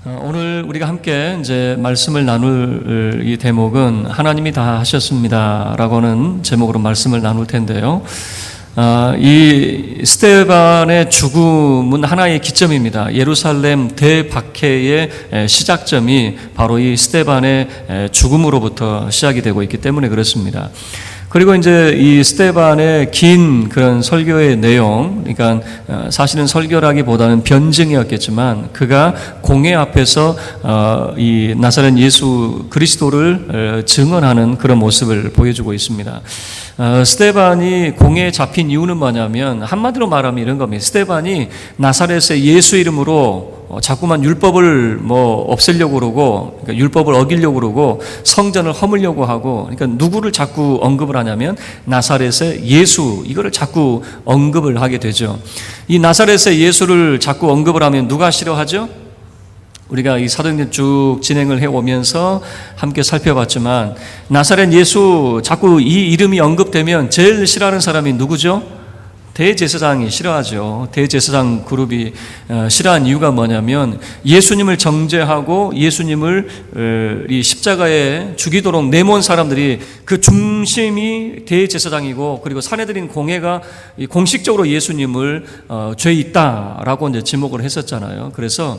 오늘 우리가 함께 이제 말씀을 나눌 이 대목은 하나님이 다 하셨습니다라고 하는 제목으로 말씀을 나눌 텐데요. 이 스데반의 죽음은 하나의 기점입니다. 예루살렘 대박해의 시작점이 바로 이 스데반의 죽음으로부터 시작이 되고 있기 때문에 그렇습니다. 그리고 이제 이 스데반의 긴 그런 설교의 내용, 그러니까 사실은 설교라기보다는 변증이었겠지만 그가 공회 앞에서 이 나사렛 예수 그리스도를 증언하는 그런 모습을 보여주고 있습니다. 스데반이 공회에 잡힌 이유는 뭐냐면 한마디로 말하면 이런 겁니다. 스데반이 나사렛의 예수 이름으로 자꾸만 율법을 없애려고 그러고, 그러니까 율법을 어기려고 그러고 성전을 허물려고 하고, 그러니까 누구를 자꾸 언급을 하냐면 나사렛의 예수, 이거를 자꾸 언급을 하게 되죠. 이 나사렛의 예수를 자꾸 언급을 하면 누가 싫어하죠? 우리가 이 사도행전 쭉 진행을 해오면서 함께 살펴봤지만 나사렛 예수 자꾸 이 이름이 언급되면 제일 싫어하는 사람이 누구죠? 대제사장이 싫어하죠. 대제사장 그룹이 싫어한 이유가 뭐냐면 예수님을 정죄하고 예수님을 이 십자가에 죽이도록 내몬 사람들이 그 중심이 대제사장이고, 그리고 산헤드린 공회가 공식적으로 예수님을 죄 있다라고 이제 지목을 했었잖아요. 그래서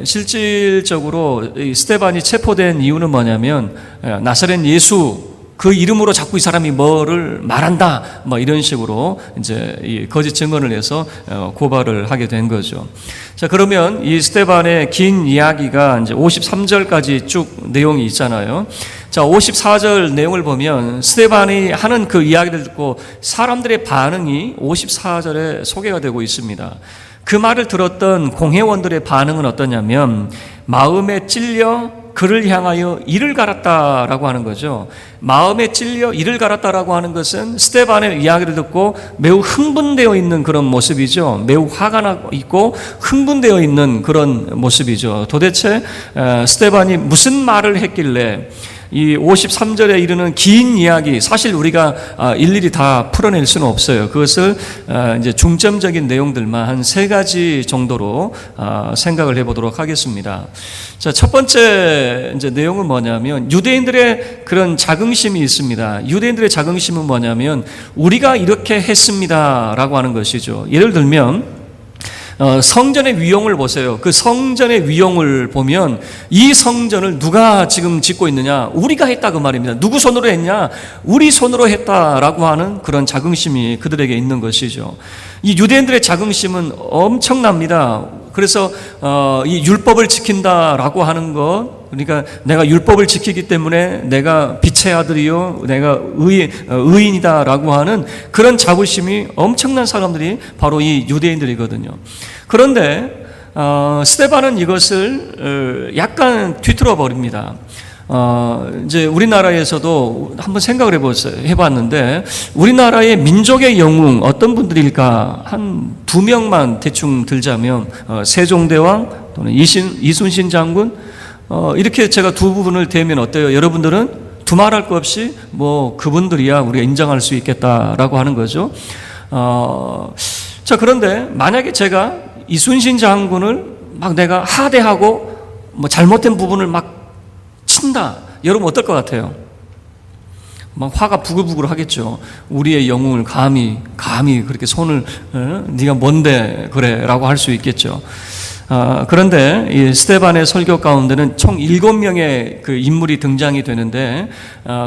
실질적으로 이 스데반이 체포된 이유는 뭐냐면 나사렛 예수 그 이름으로 자꾸 이 사람이 뭐를 말한다, 이런 식으로 이제 이 거짓 증언을 해서 고발을 하게 된 거죠. 자, 그러면 이 스데반의 긴 이야기가 이제 53절까지 쭉 내용이 있잖아요. 자, 54절 내용을 보면 스데반이 하는 그 이야기를 듣고 사람들의 반응이 54절에 소개가 되고 있습니다. 그 말을 들었던 공회원들의 반응은 어떠냐면 마음에 찔려 그를 향하여 이를 갈았다라고 하는 거죠. 마음에 찔려 이를 갈았다라고 하는 것은 스데반의 이야기를 듣고 매우 흥분되어 있는 그런 모습이죠. 매우 화가 나고 있고 흥분되어 있는 그런 모습이죠. 도대체 스데반이 무슨 말을 했길래 이 53절에 이르는 긴 이야기, 사실 우리가 일일이 다 풀어낼 수는 없어요. 그것을 이제 중점적인 내용들만 한 3가지 정도로 생각을 해보도록 하겠습니다. 자, 첫 번째 이제 내용은 뭐냐면 유대인들의 그런 자긍심이 있습니다. 유대인들의 자긍심은 뭐냐면 우리가 이렇게 했습니다라고 하는 것이죠. 예를 들면 성전의 위용을 보세요. 그 성전의 위용을 보면 이 성전을 누가 지금 짓고 있느냐? 우리가 했다 그 말입니다. 누구 손으로 했냐? 우리 손으로 했다라고 하는 그런 자긍심이 그들에게 있는 것이죠. 이 유대인들의 자긍심은 엄청납니다. 그래서 이 율법을 지킨다라고 하는 것, 그러니까 내가 율법을 지키기 때문에 내가 빛의 아들이요, 내가 의인이다라고 하는 그런 자부심이 엄청난 사람들이 바로 이 유대인들이거든요. 그런데 스데반은 이것을 약간 뒤틀어 버립니다. 이제 우리나라에서도 한번 생각을 해봤는데 우리나라의 민족의 영웅 어떤 분들일까? 한 2명만 대충 들자면 세종대왕 또는 이순신 장군, 이렇게 제가 두 부분을 대면 어때요? 여러분들은 두말할 것 없이 그분들이야 우리가 인정할 수 있겠다라고 하는 거죠. 자, 그런데 만약에 제가 이순신 장군을 막 내가 하대하고 잘못된 부분을 막 친다, 여러분 어떨 것 같아요? 막 화가 부글부글 하겠죠. 우리의 영웅을 감히 그렇게 손을 네가 뭔데 그래 라고 할 수 있겠죠. 그런데 이 스데반의 설교 가운데는 총 7명의 그 인물이 등장이 되는데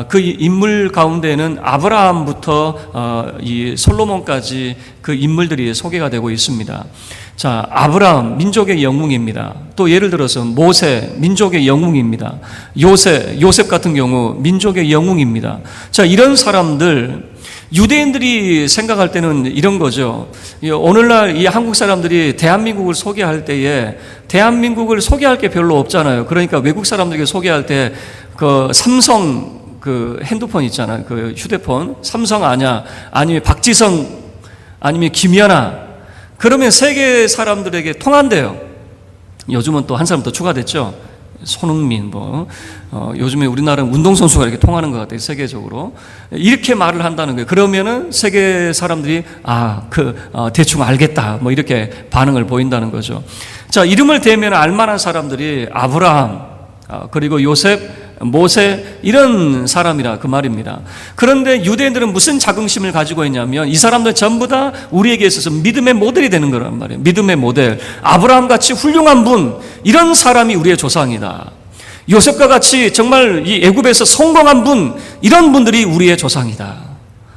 그 인물 가운데는 아브라함부터 이 솔로몬까지 그 인물들이 소개가 되고 있습니다. 자, 아브라함 민족의 영웅입니다. 또 예를 들어서 모세 민족의 영웅입니다. 요셉 같은 경우 민족의 영웅입니다. 자, 이런 사람들 유대인들이 생각할 때는 이런 거죠. 오늘날 이 한국 사람들이 대한민국을 소개할 때에 대한민국을 소개할 게 별로 없잖아요. 그러니까 외국 사람들에게 소개할 때 그 삼성 그 핸드폰 있잖아요. 그 휴대폰 삼성 아니면 박지성 아니면 김연아, 그러면 세계 사람들에게 통한대요. 요즘은 또 한 사람 더 추가됐죠. 손흥민, 요즘에 우리나라는 운동선수가 이렇게 통하는 것 같아요, 세계적으로. 이렇게 말을 한다는 거예요. 그러면은 세계 사람들이, 대충 알겠다, 이렇게 반응을 보인다는 거죠. 자, 이름을 대면 알만한 사람들이 아브라함, 그리고 요셉, 모세, 이런 사람이라 그 말입니다. 그런데 유대인들은 무슨 자긍심을 가지고 있냐면 이 사람들 전부 다 우리에게 있어서 믿음의 모델이 되는 거란 말이에요. 믿음의 모델. 아브라함 같이 훌륭한 분, 이런 사람이 우리의 조상이다. 요셉과 같이 정말 이 애굽에서 성공한 분, 이런 분들이 우리의 조상이다.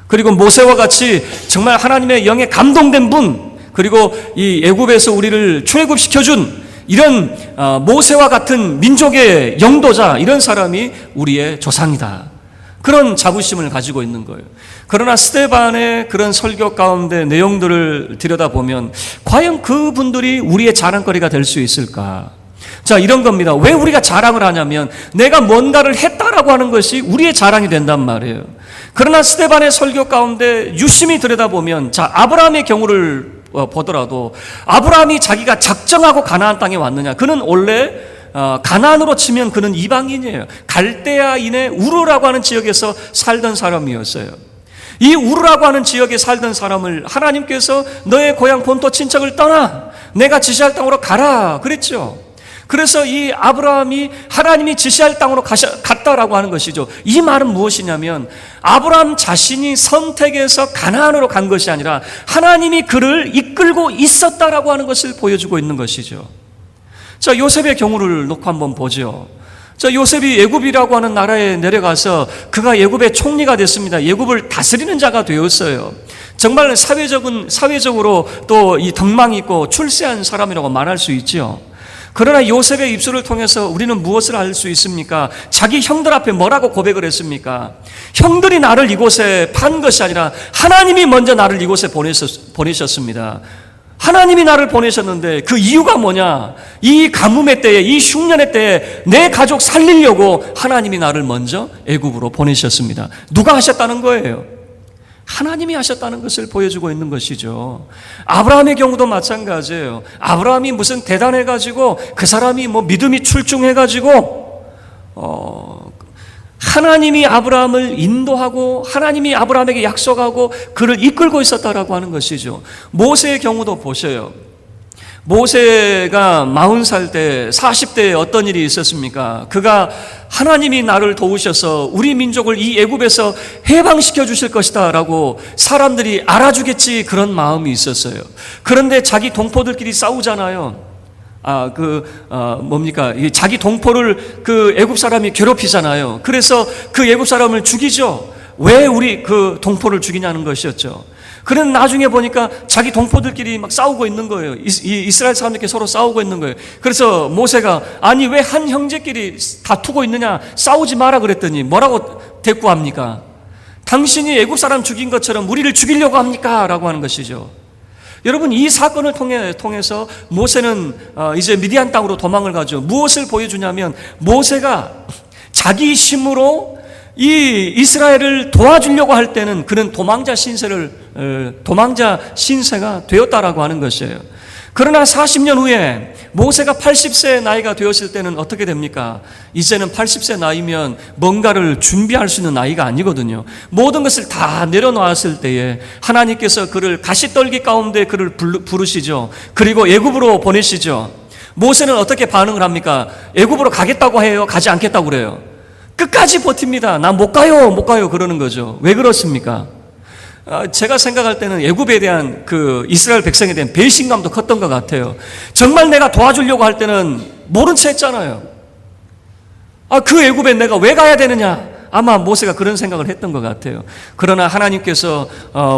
그리고 모세와 같이 정말 하나님의 영에 감동된 분, 그리고 이 애굽에서 우리를 출애굽시켜준 이런 모세와 같은 민족의 영도자, 이런 사람이 우리의 조상이다. 그런 자부심을 가지고 있는 거예요. 그러나 스데반의 그런 설교 가운데 내용들을 들여다보면 과연 그분들이 우리의 자랑거리가 될 수 있을까? 자, 이런 겁니다. 왜 우리가 자랑을 하냐면 내가 뭔가를 했다라고 하는 것이 우리의 자랑이 된단 말이에요. 그러나 스데반의 설교 가운데 유심히 들여다보면, 자, 아브라함의 경우를 보더라도 아브라함이 자기가 작정하고 가나안 땅에 왔느냐? 그는 원래 가나안으로 치면 그는 이방인이에요. 갈대아인의 우르라고 하는 지역에서 살던 사람이었어요. 이 우르라고 하는 지역에 살던 사람을 하나님께서 너의 고향 본토 친척을 떠나 내가 지시할 땅으로 가라 그랬죠. 그래서 이 아브라함이 하나님이 지시할 땅으로 갔다라고 하는 것이죠. 이 말은 무엇이냐면 아브라함 자신이 선택해서 가나안으로 간 것이 아니라 하나님이 그를 이끌고 있었다라고 하는 것을 보여주고 있는 것이죠. 자, 요셉의 경우를 놓고 한번 보죠. 자, 요셉이 애굽이라고 하는 나라에 내려가서 그가 애굽의 총리가 됐습니다. 애굽을 다스리는 자가 되었어요. 정말 사회적으로 또 이 덕망이 있고 출세한 사람이라고 말할 수 있죠. 그러나 요셉의 입술을 통해서 우리는 무엇을 알 수 있습니까? 자기 형들 앞에 뭐라고 고백을 했습니까? 형들이 나를 이곳에 판 것이 아니라 하나님이 먼저 나를 이곳에 보내셨습니다. 하나님이 나를 보내셨는데 그 이유가 뭐냐? 이 가뭄의 때에, 이 흉년의 때에 내 가족 살리려고 하나님이 나를 먼저 애굽으로 보내셨습니다. 누가 하셨다는 거예요? 하나님이 하셨다는 것을 보여주고 있는 것이죠. 아브라함의 경우도 마찬가지예요. 아브라함이 무슨 대단해가지고 그 사람이 믿음이 출중해가지고 하나님이 아브라함을 인도하고 하나님이 아브라함에게 약속하고 그를 이끌고 있었다라고 하는 것이죠. 모세의 경우도 보셔요. 모세가 40살 때 40대에 어떤 일이 있었습니까? 그가 하나님이 나를 도우셔서 우리 민족을 이 애굽에서 해방시켜 주실 것이다 라고 사람들이 알아주겠지, 그런 마음이 있었어요. 그런데 자기 동포들끼리 싸우잖아요. 자기 동포를 그 애굽 사람이 괴롭히잖아요. 그래서 그 애굽 사람을 죽이죠. 왜 우리 그 동포를 죽이냐는 것이었죠. 그런 나중에 보니까 자기 동포들끼리 막 싸우고 있는 거예요. 이스라엘 사람들끼리 서로 싸우고 있는 거예요. 그래서 모세가 아니 왜 한 형제끼리 다투고 있느냐, 싸우지 마라 그랬더니 뭐라고 대꾸합니까? 당신이 애굽 사람 죽인 것처럼 우리를 죽이려고 합니까? 라고 하는 것이죠. 여러분, 이 사건을 통해서 모세는 이제 미디안 땅으로 도망을 가죠. 무엇을 보여주냐면 모세가 자기 힘으로 이 이스라엘을 도와주려고 할 때는 그는 도망자 신세가 되었다라고 하는 것이에요. 그러나 40년 후에 모세가 80세 나이가 되었을 때는 어떻게 됩니까? 이제는 80세 나이면 뭔가를 준비할 수 있는 나이가 아니거든요. 모든 것을 다 내려놓았을 때에 하나님께서 그를 가시떨기 가운데 그를 부르시죠. 그리고 애굽으로 보내시죠. 모세는 어떻게 반응을 합니까? 애굽으로 가겠다고 해요? 가지 않겠다고 그래요? 끝까지 버팁니다. 나 못 가요 그러는 거죠. 왜 그렇습니까? 제가 생각할 때는 애굽에 대한 그 이스라엘 백성에 대한 배신감도 컸던 것 같아요. 정말 내가 도와주려고 할 때는 모른 채 했잖아요. 그 애굽에 내가 왜 가야 되느냐? 아마 모세가 그런 생각을 했던 것 같아요. 그러나 하나님께서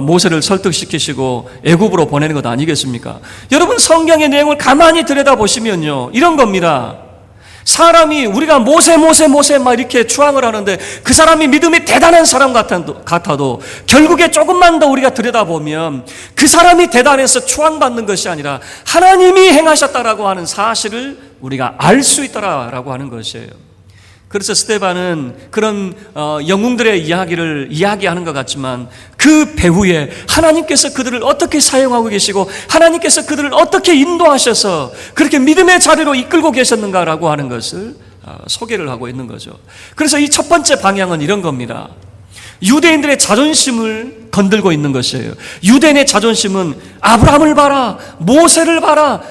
모세를 설득시키시고 애굽으로 보내는 것 아니겠습니까? 여러분, 성경의 내용을 가만히 들여다보시면요, 이런 겁니다. 사람이 우리가 모세 막 이렇게 추앙을 하는데 그 사람이 믿음이 대단한 사람 같아도 결국에 조금만 더 우리가 들여다보면 그 사람이 대단해서 추앙받는 것이 아니라 하나님이 행하셨다라고 하는 사실을 우리가 알 수 있다라고 하는 것이에요. 그래서 스데반은 그런 영웅들의 이야기를 이야기하는 것 같지만 그 배후에 하나님께서 그들을 어떻게 사용하고 계시고 하나님께서 그들을 어떻게 인도하셔서 그렇게 믿음의 자리로 이끌고 계셨는가라고 하는 것을 소개를 하고 있는 거죠. 그래서 이 첫 번째 방향은 이런 겁니다. 유대인들의 자존심을 건들고 있는 것이에요. 유대인의 자존심은 아브라함을 봐라, 모세를 봐라,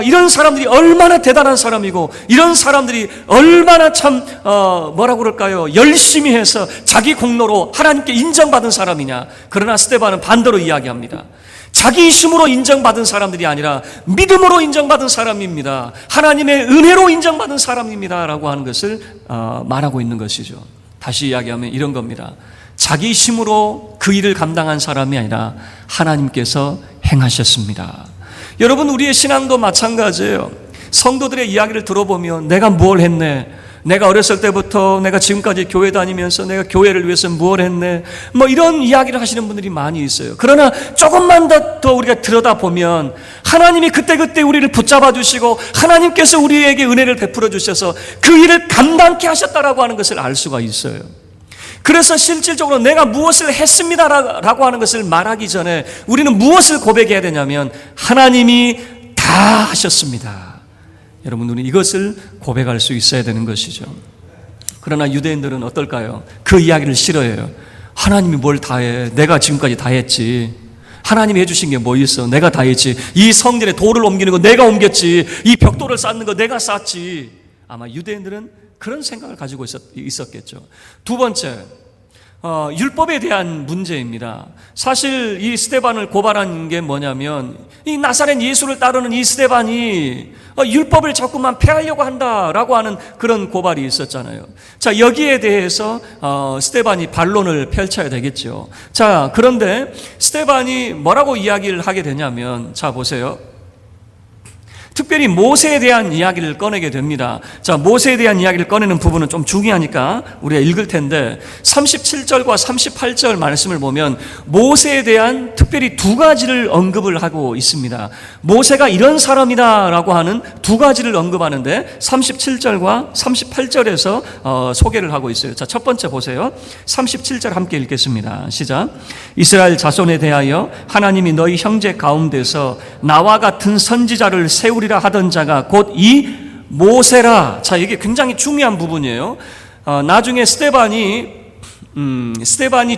이런 사람들이 얼마나 대단한 사람이고, 이런 사람들이 얼마나 참 뭐라고 그럴까요? 열심히 해서 자기 공로로 하나님께 인정받은 사람이냐. 그러나 스데반은 반대로 이야기합니다. 자기 힘으로 인정받은 사람들이 아니라 믿음으로 인정받은 사람입니다. 하나님의 은혜로 인정받은 사람입니다 라고 하는 것을 말하고 있는 것이죠. 다시 이야기하면 이런 겁니다. 자기 힘으로 그 일을 감당한 사람이 아니라 하나님께서 행하셨습니다. 여러분, 우리의 신앙도 마찬가지예요. 성도들의 이야기를 들어보면 내가 뭘 했네, 내가 어렸을 때부터 내가 지금까지 교회 다니면서 내가 교회를 위해서 뭘 했네, 뭐 이런 이야기를 하시는 분들이 많이 있어요. 그러나 조금만 더 우리가 들여다보면 하나님이 그때그때 우리를 붙잡아 주시고 하나님께서 우리에게 은혜를 베풀어 주셔서 그 일을 감당케 하셨다라고 하는 것을 알 수가 있어요. 그래서 실질적으로 내가 무엇을 했습니다라고 하는 것을 말하기 전에 우리는 무엇을 고백해야 되냐면 하나님이 다 하셨습니다. 여러분, 우리는 이것을 고백할 수 있어야 되는 것이죠. 그러나 유대인들은 어떨까요? 그 이야기를 싫어해요. 하나님이 뭘 다 해? 내가 지금까지 다 했지. 하나님이 해주신 게 뭐 있어? 내가 다 했지. 이 성전에 돌을 옮기는 거 내가 옮겼지. 이 벽돌을 쌓는 거 내가 쌓지. 아마 유대인들은 그런 생각을 가지고 있었겠죠. 두 번째, 율법에 대한 문제입니다. 사실 이 스데반을 고발한 게 뭐냐면 이 나사렛 예수를 따르는 이 스데반이 율법을 자꾸만 폐하려고 한다라고 하는 그런 고발이 있었잖아요. 자, 여기에 대해서 스데반이 반론을 펼쳐야 되겠죠. 자, 그런데 스데반이 뭐라고 이야기를 하게 되냐면, 자 보세요. 특별히 모세에 대한 이야기를 꺼내게 됩니다. 자, 모세에 대한 이야기를 꺼내는 부분은 좀 중요하니까 우리가 읽을 텐데 37절과 38절 말씀을 보면 모세에 대한 특별히 두 가지를 언급을 하고 있습니다. 모세가 이런 사람이다라고 하는 두 가지를 언급하는데 37절과 38절에서 소개를 하고 있어요. 자, 첫 번째 보세요. 37절 함께 읽겠습니다. 시작. 이스라엘 자손에 대하여 하나님이 너희 형제 가운데서 나와 같은 선지자를 세우리라 하던 자가 곧 이 모세라. 자, 이게 굉장히 중요한 부분이에요. 나중에 스데반이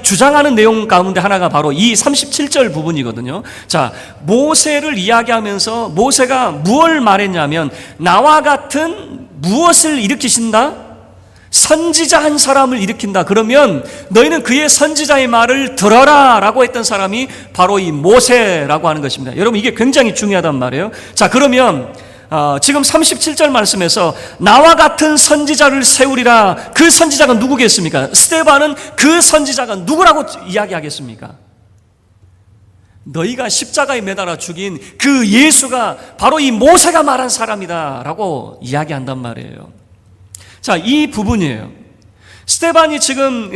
주장하는 내용 가운데 하나가 바로 이 37절 부분이거든요. 자, 모세를 이야기하면서 모세가 무엇을 말했냐면 나와 같은 무엇을 일으키신다? 선지자 한 사람을 일으킨다. 그러면 너희는 그의 선지자의 말을 들어라 라고 했던 사람이 바로 이 모세라고 하는 것입니다. 여러분, 이게 굉장히 중요하단 말이에요. 자, 그러면 지금 37절 말씀에서 나와 같은 선지자를 세우리라, 그 선지자가 누구겠습니까? 스데반은 그 선지자가 누구라고 이야기하겠습니까? 너희가 십자가에 매달아 죽인 그 예수가 바로 이 모세가 말한 사람이다 라고 이야기한단 말이에요. 자, 이 부분이에요. 스데반이 지금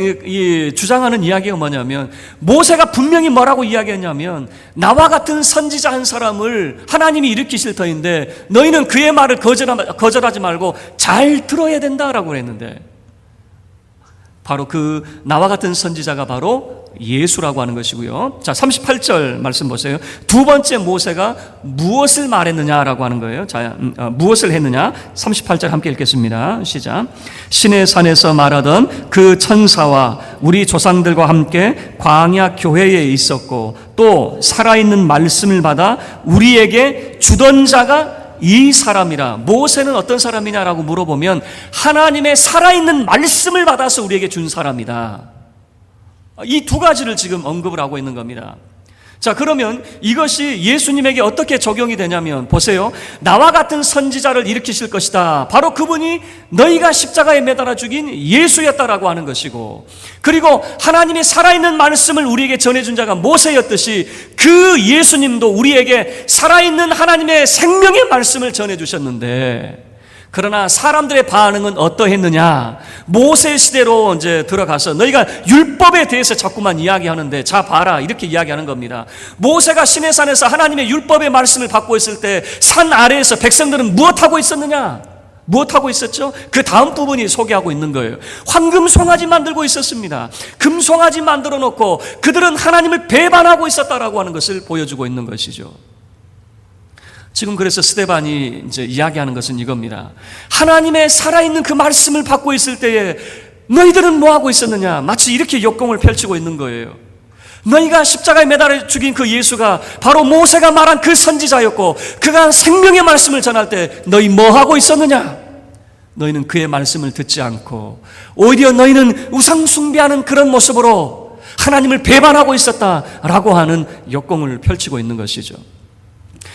주장하는 이야기가 뭐냐면 모세가 분명히 뭐라고 이야기했냐면 나와 같은 선지자 한 사람을 하나님이 일으키실 터인데 너희는 그의 말을 거절하지 말고 잘 들어야 된다라고 했는데 바로 그 나와 같은 선지자가 바로 예수라고 하는 것이고요. 자, 38절 말씀 보세요. 두 번째 모세가 무엇을 말했느냐라고 하는 거예요. 자, 무엇을 했느냐? 38절 함께 읽겠습니다. 시작. 신의 산에서 말하던 그 천사와 우리 조상들과 함께 광야 교회에 있었고 또 살아있는 말씀을 받아 우리에게 주던 자가 이 사람이라. 모세는 어떤 사람이냐라고 물어보면 하나님의 살아있는 말씀을 받아서 우리에게 준 사람이다. 이 두 가지를 지금 언급을 하고 있는 겁니다. 자, 그러면 이것이 예수님에게 어떻게 적용이 되냐면 보세요. 나와 같은 선지자를 일으키실 것이다. 바로 그분이 너희가 십자가에 매달아 죽인 예수였다라고 하는 것이고, 그리고 하나님의 살아있는 말씀을 우리에게 전해준 자가 모세였듯이 그 예수님도 우리에게 살아있는 하나님의 생명의 말씀을 전해주셨는데, 그러나 사람들의 반응은 어떠했느냐? 모세 시대로 이제 들어가서 너희가 율법에 대해서 자꾸만 이야기하는데 자 봐라 이렇게 이야기하는 겁니다. 모세가 시내산에서 하나님의 율법의 말씀을 받고 있을 때 산 아래에서 백성들은 무엇하고 있었느냐? 무엇하고 있었죠? 그 다음 부분이 소개하고 있는 거예요. 황금 송아지 만들고 있었습니다. 금 송아지 만들어 놓고 그들은 하나님을 배반하고 있었다라고 하는 것을 보여주고 있는 것이죠. 지금 그래서 스데반이 이제 이야기하는 것은 이겁니다. 하나님의 살아있는 그 말씀을 받고 있을 때에 너희들은 뭐 하고 있었느냐? 마치 이렇게 역공을 펼치고 있는 거예요. 너희가 십자가에 매달려 죽인 그 예수가 바로 모세가 말한 그 선지자였고, 그가 생명의 말씀을 전할 때 너희 뭐 하고 있었느냐? 너희는 그의 말씀을 듣지 않고 오히려 너희는 우상 숭배하는 그런 모습으로 하나님을 배반하고 있었다라고 하는 역공을 펼치고 있는 것이죠.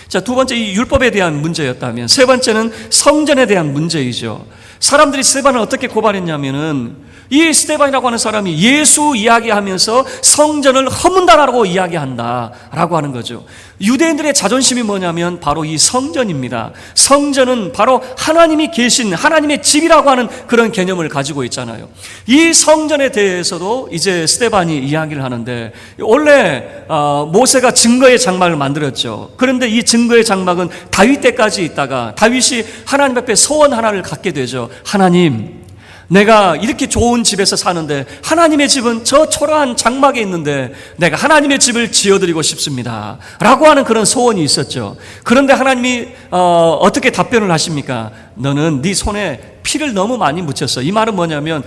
자, 두 번째, 이 율법에 대한 문제였다면, 세 번째는 성전에 대한 문제이죠. 사람들이 스데반을 어떻게 고발했냐면은, 이 스데반이라고 하는 사람이 예수 이야기하면서 성전을 허문다라고 이야기한다라고 하는 거죠. 유대인들의 자존심이 뭐냐면 바로 이 성전입니다. 성전은 바로 하나님이 계신 하나님의 집이라고 하는 그런 개념을 가지고 있잖아요. 이 성전에 대해서도 이제 스데반이 이야기를 하는데, 원래 모세가 증거의 장막을 만들었죠. 그런데 이 증거의 장막은 다윗 때까지 있다가 다윗이 하나님 앞에 소원 하나를 갖게 되죠. 하나님, 내가 이렇게 좋은 집에서 사는데 하나님의 집은 저 초라한 장막에 있는데 내가 하나님의 집을 지어드리고 싶습니다 라고 하는 그런 소원이 있었죠. 그런데 하나님이 어떻게 답변을 하십니까? 너는 네 손에 피를 너무 많이 묻혔어. 이 말은 뭐냐면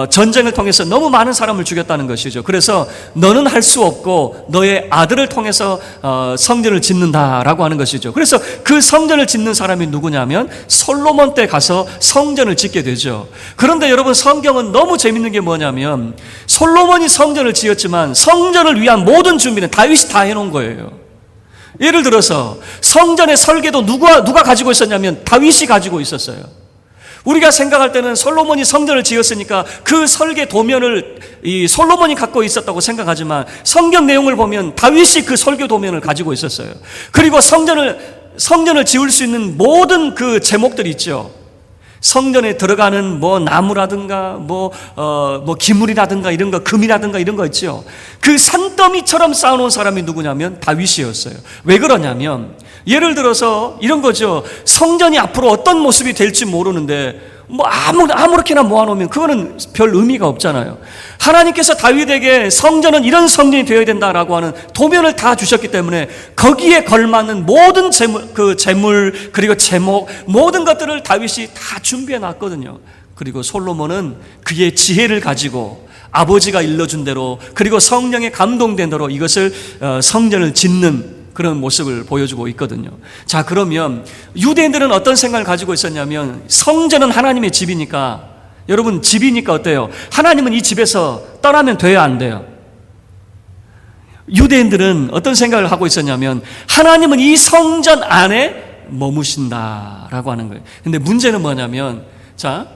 전쟁을 통해서 너무 많은 사람을 죽였다는 것이죠. 그래서 너는 할 수 없고 너의 아들을 통해서 성전을 짓는다라고 하는 것이죠. 그래서 그 성전을 짓는 사람이 누구냐면 솔로몬 때 가서 성전을 짓게 되죠. 그런데 여러분, 성경은 너무 재밌는 게 뭐냐면 솔로몬이 성전을 지었지만 성전을 위한 모든 준비는 다윗이 다 해놓은 거예요. 예를 들어서 성전의 설계도 누가 가지고 있었냐면 다윗이 가지고 있었어요. 우리가 생각할 때는 솔로몬이 성전을 지었으니까 그 설계 도면을 이 솔로몬이 갖고 있었다고 생각하지만, 성경 내용을 보면 다윗이 그 설계 도면을 가지고 있었어요. 그리고 성전을 지을 수 있는 모든 그 제목들이 있죠. 성전에 들어가는 뭐 나무라든가 뭐 기물이라든가 이런 거, 금이라든가 이런 거 있죠. 그 산더미처럼 쌓아놓은 사람이 누구냐면 다윗이었어요. 왜 그러냐면, 예를 들어서 이런 거죠. 성전이 앞으로 어떤 모습이 될지 모르는데 뭐 아무렇게나 모아놓으면 그거는 별 의미가 없잖아요. 하나님께서 다윗에게 성전은 이런 성전이 되어야 된다라고 하는 도면을 다 주셨기 때문에 거기에 걸맞는 모든 재물 그리고 제목, 모든 것들을 다윗이 다 준비해 놨거든요. 그리고 솔로몬은 그의 지혜를 가지고 아버지가 일러준 대로, 그리고 성령에 감동된 대로 이것을 성전을 짓는 그런 모습을 보여주고 있거든요. 자, 그러면 유대인들은 어떤 생각을 가지고 있었냐면, 성전은 하나님의 집이니까, 여러분, 집이니까 어때요? 하나님은 이 집에서 떠나면 돼야 안 돼요? 유대인들은 어떤 생각을 하고 있었냐면, 하나님은 이 성전 안에 머무신다라고 하는 거예요. 근데 문제는 뭐냐면, 자,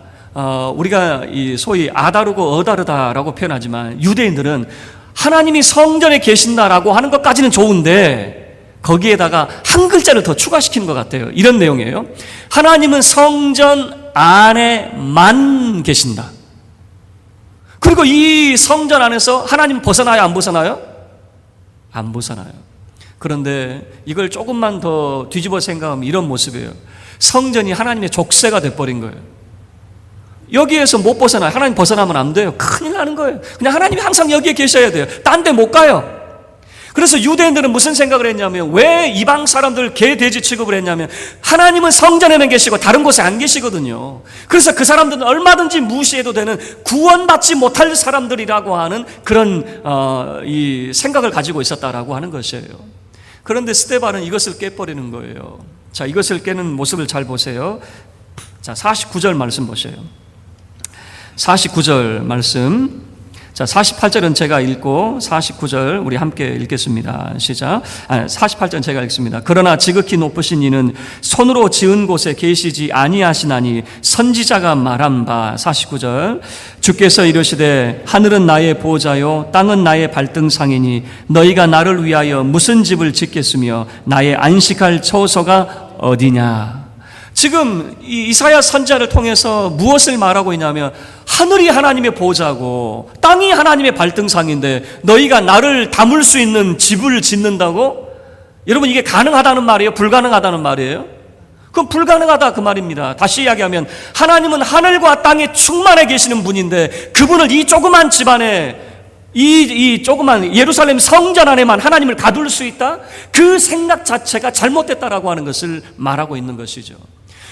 우리가 이 소위 아다르고 어다르다라고 표현하지만, 유대인들은 하나님이 성전에 계신다라고 하는 것까지는 좋은데 거기에다가 한 글자를 더 추가시키는 것 같아요. 이런 내용이에요. 하나님은 성전 안에만 계신다. 그리고 이 성전 안에서 하나님 벗어나요, 안 벗어나요? 안 벗어나요. 그런데 이걸 조금만 더 뒤집어 생각하면 이런 모습이에요. 성전이 하나님의 족쇄가 돼버린 거예요. 여기에서 못 벗어나요. 하나님 벗어나면 안 돼요. 큰일 나는 거예요. 그냥 하나님이 항상 여기에 계셔야 돼요. 딴 데 못 가요. 그래서 유대인들은 무슨 생각을 했냐면, 왜 이방 사람들 개, 돼지 취급을 했냐면, 하나님은 성전에만 계시고 다른 곳에 안 계시거든요. 그래서 그 사람들은 얼마든지 무시해도 되는 구원받지 못할 사람들이라고 하는 그런 이 생각을 가지고 있었다라고 하는 것이에요. 그런데 스데반은 이것을 깨버리는 거예요. 자, 이것을 깨는 모습을 잘 보세요. 자, 49절 말씀 보세요. 49절 말씀. 자, 48절은 제가 읽고 49절 우리 함께 읽겠습니다. 시작. 48절 제가 읽습니다. 그러나 지극히 높으신 이는 손으로 지은 곳에 계시지 아니하시나니 선지자가 말한 바. 49절. 주께서 이르시되 하늘은 나의 보호자요 땅은 나의 발등상이니 너희가 나를 위하여 무슨 집을 짓겠으며 나의 안식할 처소가 어디냐. 지금 이 이사야 선지자를 통해서 무엇을 말하고 있냐면, 하늘이 하나님의 보호자고 땅이 하나님의 발등상인데 너희가 나를 담을 수 있는 집을 짓는다고? 여러분, 이게 가능하다는 말이에요? 불가능하다는 말이에요? 그럼 불가능하다 그 말입니다. 다시 이야기하면, 하나님은 하늘과 땅에 충만해 계시는 분인데 그분을 이 조그만 집안에 이 조그만 예루살렘 성전 안에만 하나님을 가둘 수 있다? 그 생각 자체가 잘못됐다라고 하는 것을 말하고 있는 것이죠.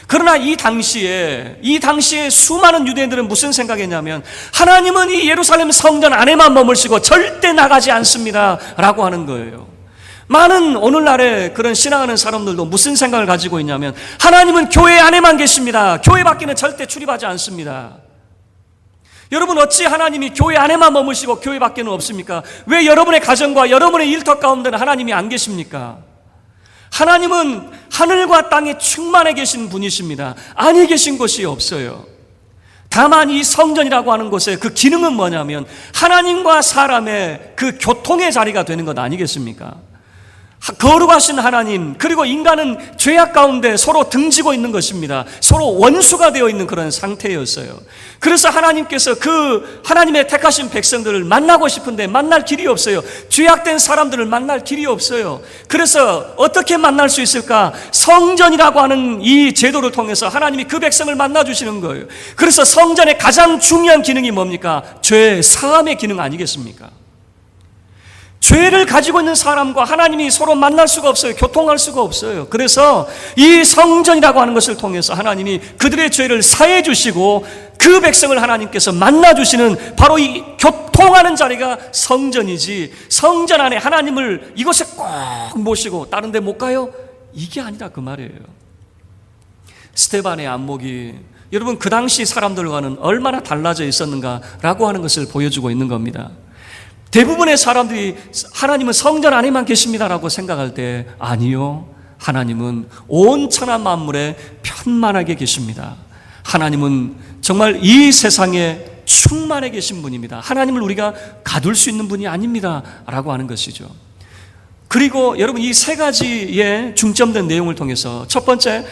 그러나 이 당시에 수많은 유대인들은 무슨 생각했냐면, 하나님은 이 예루살렘 성전 안에만 머물시고 절대 나가지 않습니다 라고 하는 거예요. 많은 오늘날의 그런 신앙하는 사람들도 무슨 생각을 가지고 있냐면, 하나님은 교회 안에만 계십니다. 교회 밖에는 절대 출입하지 않습니다. 여러분, 어찌 하나님이 교회 안에만 머무시고 교회 밖에는 없습니까? 왜 여러분의 가정과 여러분의 일터 가운데는 하나님이 안 계십니까? 하나님은 하늘과 땅에 충만해 계신 분이십니다. 아니 계신 곳이 없어요. 다만 이 성전이라고 하는 곳의 그 기능은 뭐냐면, 하나님과 사람의 그 교통의 자리가 되는 것 아니겠습니까? 거룩하신 하나님, 그리고 인간은 죄악 가운데 서로 등지고 있는 것입니다. 서로 원수가 되어 있는 그런 상태였어요. 그래서 하나님께서 그 하나님의 택하신 백성들을 만나고 싶은데 만날 길이 없어요. 죄악된 사람들을 만날 길이 없어요. 그래서 어떻게 만날 수 있을까? 성전이라고 하는 이 제도를 통해서 하나님이 그 백성을 만나주시는 거예요. 그래서 성전의 가장 중요한 기능이 뭡니까? 죄 사함의 기능 아니겠습니까? 죄를 가지고 있는 사람과 하나님이 서로 만날 수가 없어요. 교통할 수가 없어요. 그래서 이 성전이라고 하는 것을 통해서 하나님이 그들의 죄를 사해 주시고 그 백성을 하나님께서 만나 주시는 바로 이 교통하는 자리가 성전이지, 성전 안에 하나님을 이곳에 꼭 모시고 다른 데 못 가요? 이게 아니라 그 말이에요. 스데반의 안목이 여러분 그 당시 사람들과는 얼마나 달라져 있었는가라고 하는 것을 보여주고 있는 겁니다. 대부분의 사람들이 하나님은 성전 안에만 계십니다라고 생각할 때, 아니요, 하나님은 온 천하 만물에 편만하게 계십니다. 하나님은 정말 이 세상에 충만해 계신 분입니다. 하나님을 우리가 가둘 수 있는 분이 아닙니다 라고 하는 것이죠. 그리고 여러분, 이 세 가지의 중점된 내용을 통해서 첫 번째,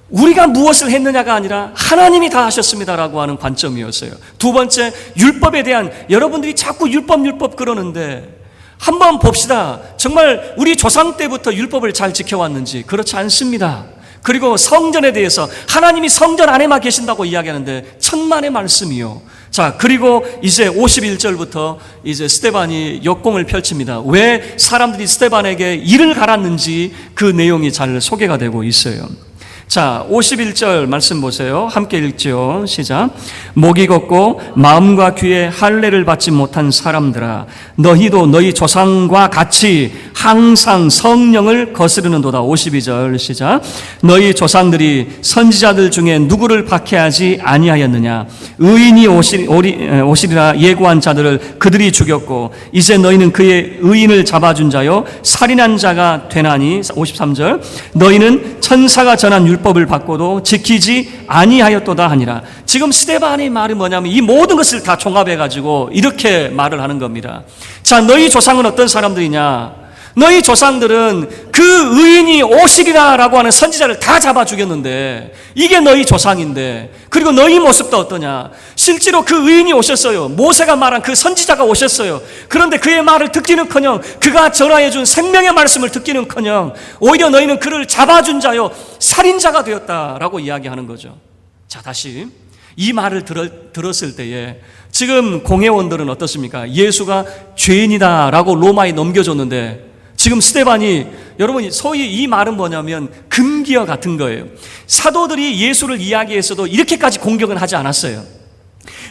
우리가 무엇을 했느냐가 아니라 하나님이 다 하셨습니다라고 하는 관점이었어요. 두 번째, 율법에 대한, 여러분들이 자꾸 율법 그러는데 한번 봅시다. 정말 우리 조상 때부터 율법을 잘 지켜왔는지. 그렇지 않습니다. 그리고 성전에 대해서 하나님이 성전 안에만 계신다고 이야기하는데 천만의 말씀이요. 자, 그리고 이제 51절부터 이제 스데반이 역공을 펼칩니다. 왜 사람들이 스데반에게 이를 갈았는지 그 내용이 잘 소개가 되고 있어요. 자, 51절 말씀 보세요. 함께 읽죠. 시작. 목이 걷고 마음과 귀에 할례를 받지 못한 사람들아, 너희도 너희 조상과 같이 항상 성령을 거스르는도다. 52절 시작. 너희 조상들이 선지자들 중에 누구를 박해하지 아니하였느냐? 의인이 오시리라 예고한 자들을 그들이 죽였고, 이제 너희는 그의 의인을 잡아준 자요 살인한 자가 되나니. 53절. 너희는 천사가 전한 율법을 받고도 지키지 아니하였도다 하니라. 지금 스데반의 말이 뭐냐면 이 모든 것을 다 종합해가지고 이렇게 말을 하는 겁니다. 자, 너희 조상은 어떤 사람들이냐? 너희 조상들은 그 의인이 오시리라 라고 하는 선지자를 다 잡아 죽였는데, 이게 너희 조상인데, 그리고 너희 모습도 어떠냐? 실제로 그 의인이 오셨어요. 모세가 말한 그 선지자가 오셨어요. 그런데 그의 말을 듣기는커녕, 그가 전하해준 생명의 말씀을 듣기는커녕 오히려 너희는 그를 잡아준 자요 살인자가 되었다라고 이야기하는 거죠. 자, 다시 이 말을 들었을 때에 지금 공회원들은 어떻습니까? 예수가 죄인이다라고 로마에 넘겨줬는데, 지금 스데반이, 여러분 소위 이 말은 뭐냐면 금기어 같은 거예요. 사도들이 예수를 이야기해서도 이렇게까지 공격은 하지 않았어요.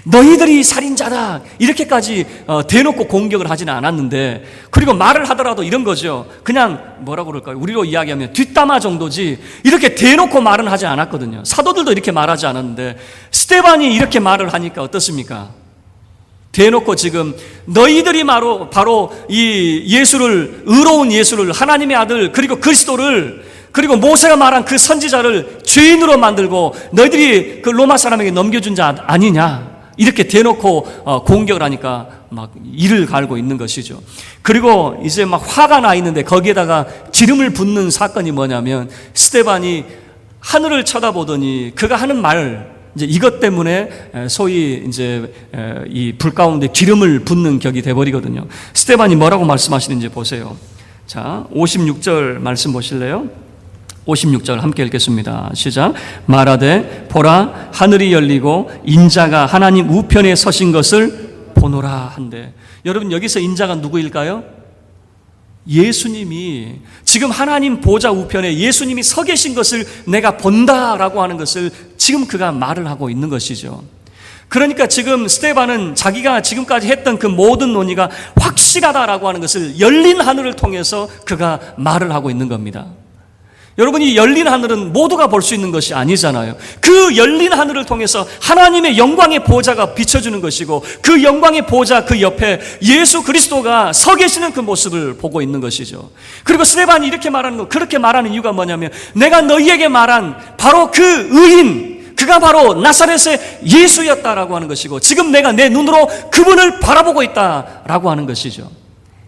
너희들이 살인자다 이렇게까지 대놓고 공격을 하지는 않았는데, 그리고 말을 하더라도 이런 거죠. 그냥 뭐라고 그럴까요? 우리로 이야기하면 뒷담화 정도지 이렇게 대놓고 말은 하지 않았거든요. 사도들도 이렇게 말하지 않았는데 스데반이 이렇게 말을 하니까 어떻습니까? 대놓고 지금 너희들이 바로 이 예수를, 의로운 예수를, 하나님의 아들 그리고 그리스도를, 그리고 모세가 말한 그 선지자를 죄인으로 만들고 너희들이 그 로마 사람에게 넘겨준 자 아니냐, 이렇게 대놓고 공격을 하니까 막 이를 갈고 있는 것이죠. 그리고 이제 막 화가 나 있는데 거기에다가 기름을 붓는 사건이 뭐냐면, 스데반이 하늘을 쳐다보더니 그가 하는 말, 이제 이것 때문에 소위 이제 이 불 가운데 기름을 붓는 격이 돼버리거든요. 스데반이 뭐라고 말씀하시는지 보세요. 자, 56절 말씀 보실래요? 56절 함께 읽겠습니다. 시작. 말하되 보라, 하늘이 열리고 인자가 하나님 우편에 서신 것을 보노라 한데, 여러분 여기서 인자가 누구일까요? 예수님이, 지금 하나님 보좌 우편에 예수님이 서 계신 것을 내가 본다라고 하는 것을 지금 그가 말을 하고 있는 것이죠. 그러니까 지금 스데반은 자기가 지금까지 했던 그 모든 논의가 확실하다라고 하는 것을 열린 하늘을 통해서 그가 말을 하고 있는 겁니다. 여러분이 열린 하늘은 모두가 볼 수 있는 것이 아니잖아요. 그 열린 하늘을 통해서 하나님의 영광의 보좌가 비춰주는 것이고, 그 영광의 보좌 그 옆에 예수 그리스도가 서 계시는 그 모습을 보고 있는 것이죠. 그리고 스데반이 이렇게 말하는 거, 그렇게 말하는 이유가 뭐냐면, 내가 너희에게 말한 바로 그 의인, 그가 바로 나사렛의 예수였다라고 하는 것이고, 지금 내가 내 눈으로 그분을 바라보고 있다라고 하는 것이죠.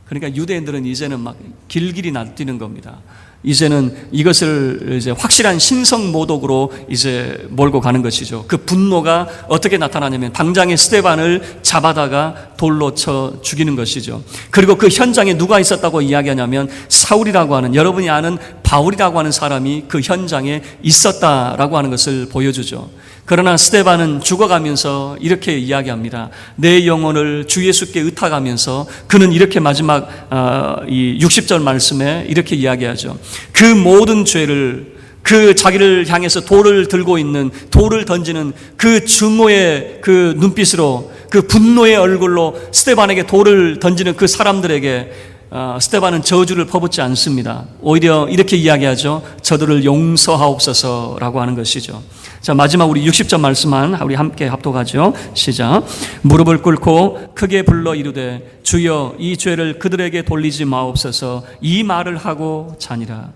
그러니까 유대인들은 이제는 막 길길이 날뛰는 겁니다. 이제는 이것을 이제 확실한 신성 모독으로 이제 몰고 가는 것이죠. 그 분노가 어떻게 나타나냐면, 당장에 스데반을 잡아다가 돌로 쳐 죽이는 것이죠. 그리고 그 현장에 누가 있었다고 이야기하냐면, 사울이라고 하는, 여러분이 아는 바울이라고 하는 사람이 그 현장에 있었다라고 하는 것을 보여주죠. 그러나 스데반은 죽어가면서 이렇게 이야기합니다. 내 영혼을 주 예수께 의탁하면서 그는 이렇게 마지막 이 60절 말씀에 이렇게 이야기하죠. 그 모든 죄를, 그 자기를 향해서 돌을 들고 있는, 돌을 던지는 그 증오의 그 눈빛으로, 그 분노의 얼굴로 스데반에게 돌을 던지는 그 사람들에게 스데반은 저주를 퍼붓지 않습니다. 오히려 이렇게 이야기하죠. 저들을 용서하옵소서라고 하는 것이죠. 자, 마지막 우리 60절 말씀만 우리 함께 합독하죠. 시작. 무릎을 꿇고 크게 불러 이르되 주여 이 죄를 그들에게 돌리지 마옵소서, 이 말을 하고 자니라.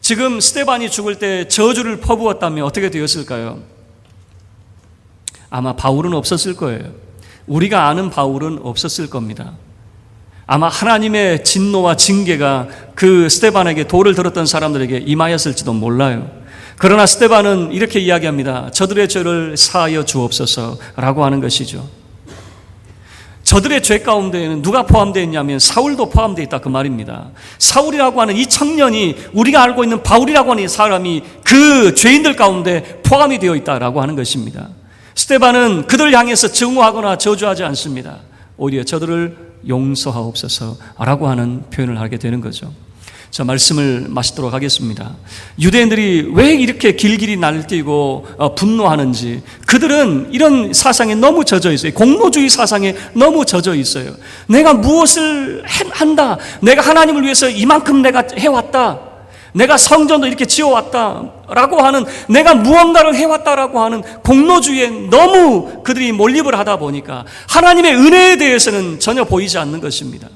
지금 스데반이 죽을 때 저주를 퍼부었다면 어떻게 되었을까요? 아마 바울은 없었을 거예요. 우리가 아는 바울은 없었을 겁니다. 아마 하나님의 진노와 징계가 그 스데반에게, 돌을 들었던 사람들에게 임하였을지도 몰라요. 그러나 스데반은 이렇게 이야기합니다. 저들의 죄를 사하여 주옵소서라고 하는 것이죠. 저들의 죄 가운데에는 누가 포함되어 있냐면 사울도 포함되어 있다 그 말입니다. 사울이라고 하는 이 청년이, 우리가 알고 있는 바울이라고 하는 이 사람이 그 죄인들 가운데 포함이 되어 있다라고 하는 것입니다. 스데반은 그들 향해서 증오하거나 저주하지 않습니다. 오히려 저들을 용서하옵소서라고 하는 표현을 하게 되는 거죠. 자, 말씀을 마치도록 하겠습니다. 유대인들이 왜 이렇게 길길이 날뛰고 분노하는지, 그들은 이런 사상에 너무 젖어 있어요. 공로주의 사상에 너무 젖어 있어요. 내가 무엇을 한다, 내가 하나님을 위해서 이만큼 내가 해왔다, 내가 성전도 이렇게 지어왔다라고 하는, 내가 무언가를 해왔다라고 하는 공로주의에 너무 그들이 몰입을 하다 보니까 하나님의 은혜에 대해서는 전혀 보이지 않는 것입니다.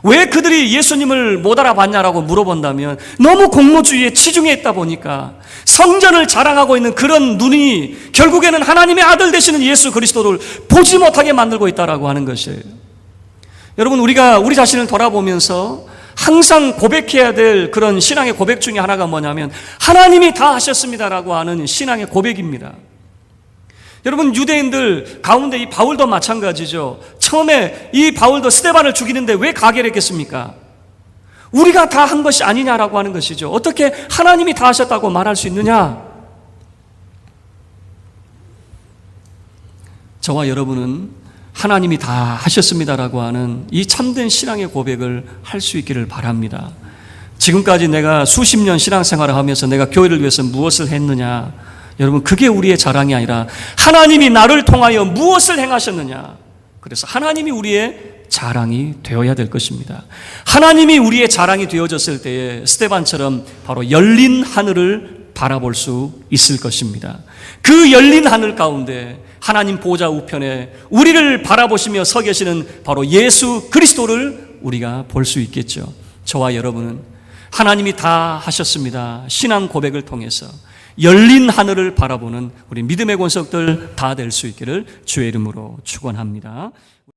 왜 그들이 예수님을 못 알아봤냐라고 물어본다면, 너무 공로주의에 치중해 있다 보니까 성전을 자랑하고 있는 그런 눈이 결국에는 하나님의 아들 되시는 예수 그리스도를 보지 못하게 만들고 있다라고 하는 것이에요. 여러분, 우리가 우리 자신을 돌아보면서 항상 고백해야 될 그런 신앙의 고백 중에 하나가 뭐냐면, 하나님이 다 하셨습니다라고 하는 신앙의 고백입니다. 여러분, 유대인들 가운데 이 바울도 마찬가지죠. 처음에 이 바울도 스데반을 죽이는데 왜 가게를 했겠습니까? 우리가 다 한 것이 아니냐라고 하는 것이죠. 어떻게 하나님이 다 하셨다고 말할 수 있느냐? 저와 여러분은 하나님이 다 하셨습니다라고 하는 이 참된 신앙의 고백을 할 수 있기를 바랍니다. 지금까지 내가 수십 년 신앙생활을 하면서 내가 교회를 위해서 무엇을 했느냐? 여러분, 그게 우리의 자랑이 아니라 하나님이 나를 통하여 무엇을 행하셨느냐? 그래서 하나님이 우리의 자랑이 되어야 될 것입니다. 하나님이 우리의 자랑이 되어졌을 때에 스데반처럼 바로 열린 하늘을 바라볼 수 있을 것입니다. 그 열린 하늘 가운데 하나님 보좌 우편에 우리를 바라보시며 서 계시는 바로 예수 그리스도를 우리가 볼 수 있겠죠. 저와 여러분은 하나님이 다 하셨습니다. 신앙 고백을 통해서 열린 하늘을 바라보는 우리 믿음의 권속들 다 될 수 있기를 주의 이름으로 축원합니다.